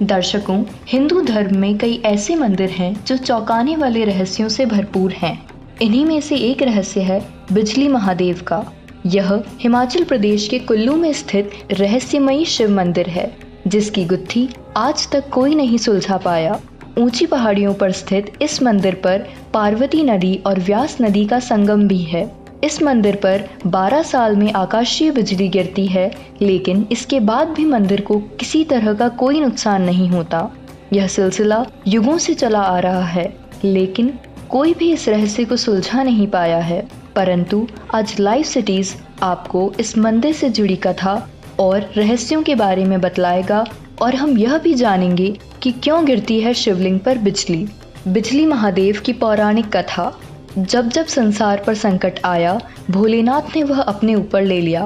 दर्शकों, हिंदू धर्म में कई ऐसे मंदिर हैं जो चौंकाने वाले रहस्यों से भरपूर हैं। इन्हीं में से एक रहस्य है बिजली महादेव का। यह हिमाचल प्रदेश के कुल्लू में स्थित रहस्यमयी शिव मंदिर है, जिसकी गुत्थी आज तक कोई नहीं सुलझा पाया। ऊंची पहाड़ियों पर स्थित इस मंदिर पर पार्वती नदी और व्यास नदी का संगम भी है। इस मंदिर पर 12 साल में आकाशीय बिजली गिरती है, लेकिन इसके बाद भी मंदिर को किसी तरह का कोई नुकसान नहीं होता। यह सिलसिला युगों से चला आ रहा है, लेकिन कोई भी इस रहस्य को सुलझा नहीं पाया है। परंतु आज लाइव सिटीज आपको इस मंदिर से जुड़ी कथा और रहस्यों के बारे में बतलाएगा, और हम यह भी जानेंगे कि क्यों गिरती है शिवलिंग पर बिजली। बिजली महादेव की पौराणिक कथा। जब जब संसार पर संकट आया, भोलेनाथ ने वह अपने ऊपर ले लिया।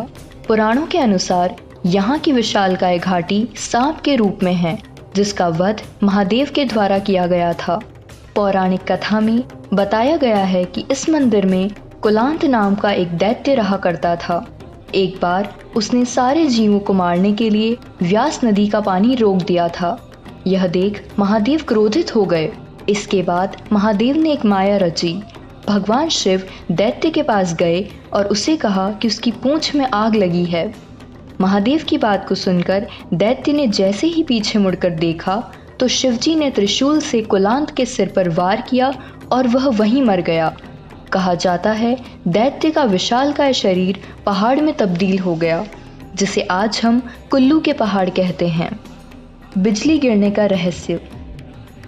पुराणों के अनुसार यहाँ की विशालकाय घाटी सांप के रूप में है, जिसका वध महादेव के द्वारा किया गया था। पौराणिक कथा में बताया गया है कि इस मंदिर में कुलांत नाम का एक दैत्य रहा करता था। एक बार उसने सारे जीवों को मारने के लिए व्यास नदी का पानी रोक दिया था। यह देख महादेव क्रोधित हो गए। इसके बाद महादेव ने एक माया रची। भगवान शिव दैत्य के पास गए और उसे कहा कि उसकी पूंछ में आग लगी है। महादेव की बात को सुनकर दैत्य ने जैसे ही पीछे मुड़कर देखा तो शिवजी ने त्रिशूल से कुलांत के सिर पर वार किया और वह वहीं मर गया। कहा जाता है दैत्य का विशालकाय शरीर पहाड़ में तब्दील हो गया, जिसे आज हम कुल्लू के पहाड़ कहते हैं। बिजली गिरने का रहस्य।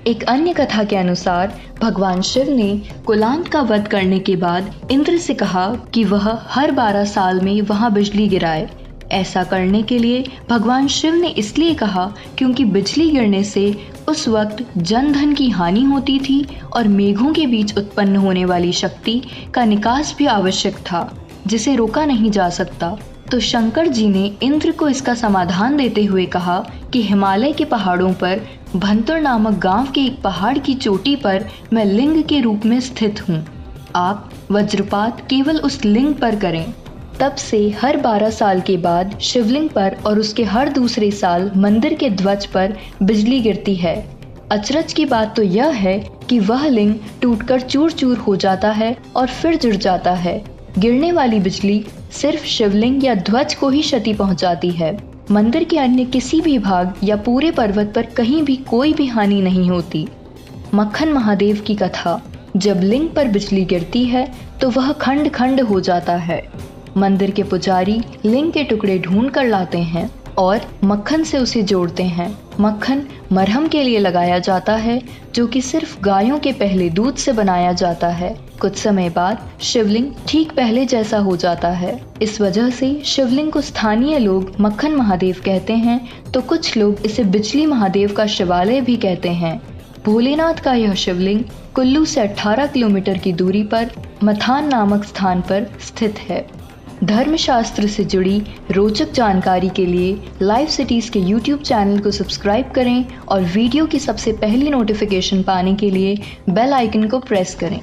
एक अन्य कथा के अनुसार भगवान शिव ने कुलांत का वध करने के बाद इंद्र से कहा कि वह हर 12 साल में वहां बिजली गिराए। ऐसा करने के लिए भगवान शिव ने इसलिए कहा क्योंकि बिजली गिरने से उस वक्त जन धन की हानि होती थी और मेघों के बीच उत्पन्न होने वाली शक्ति का निकास भी आवश्यक था, जिसे रोका नहीं जा सकता। तो शंकर जी ने इंद्र को इसका समाधान देते हुए कहा कि हिमालय के पहाड़ों पर भंतुर नामक गांव के एक पहाड़ की चोटी पर मैं लिंग के रूप में स्थित हूँ। आप वज्रपात केवल उस लिंग पर करें। तब से हर 12 साल के बाद शिवलिंग पर और उसके हर दूसरे साल मंदिर के ध्वज पर बिजली गिरती है। अचरज की बात तो यह है कि वह लिंग टूटकर चूर चूर हो जाता है और फिर जुड़ जाता है। गिरने वाली बिजली सिर्फ शिवलिंग या ध्वज को ही क्षति पहुंचाती है। मंदिर के अन्य किसी भी भाग या पूरे पर्वत पर कहीं भी कोई भी हानि नहीं होती। मक्खन महादेव की कथा। जब लिंग पर बिजली गिरती है तो वह खंड खंड हो जाता है। मंदिर के पुजारी लिंग के टुकड़े ढूंढ कर लाते हैं और मक्खन से उसे जोड़ते हैं। मक्खन मरहम के लिए लगाया जाता है, जो कि सिर्फ गायों के पहले दूध से बनाया जाता है। कुछ समय बाद शिवलिंग ठीक पहले जैसा हो जाता है। इस वजह से शिवलिंग को स्थानीय लोग मक्खन महादेव कहते हैं, तो कुछ लोग इसे बिजली महादेव का शिवालय भी कहते हैं। भोलेनाथ का यह शिवलिंग कुल्लू से 18 किलोमीटर की दूरी पर मथान नामक स्थान पर स्थित है। धर्मशास्त्र से जुड़ी रोचक जानकारी के लिए लाइव सिटीज़ के YouTube चैनल को सब्सक्राइब करें और वीडियो की सबसे पहली नोटिफिकेशन पाने के लिए बेल आइकन को प्रेस करें।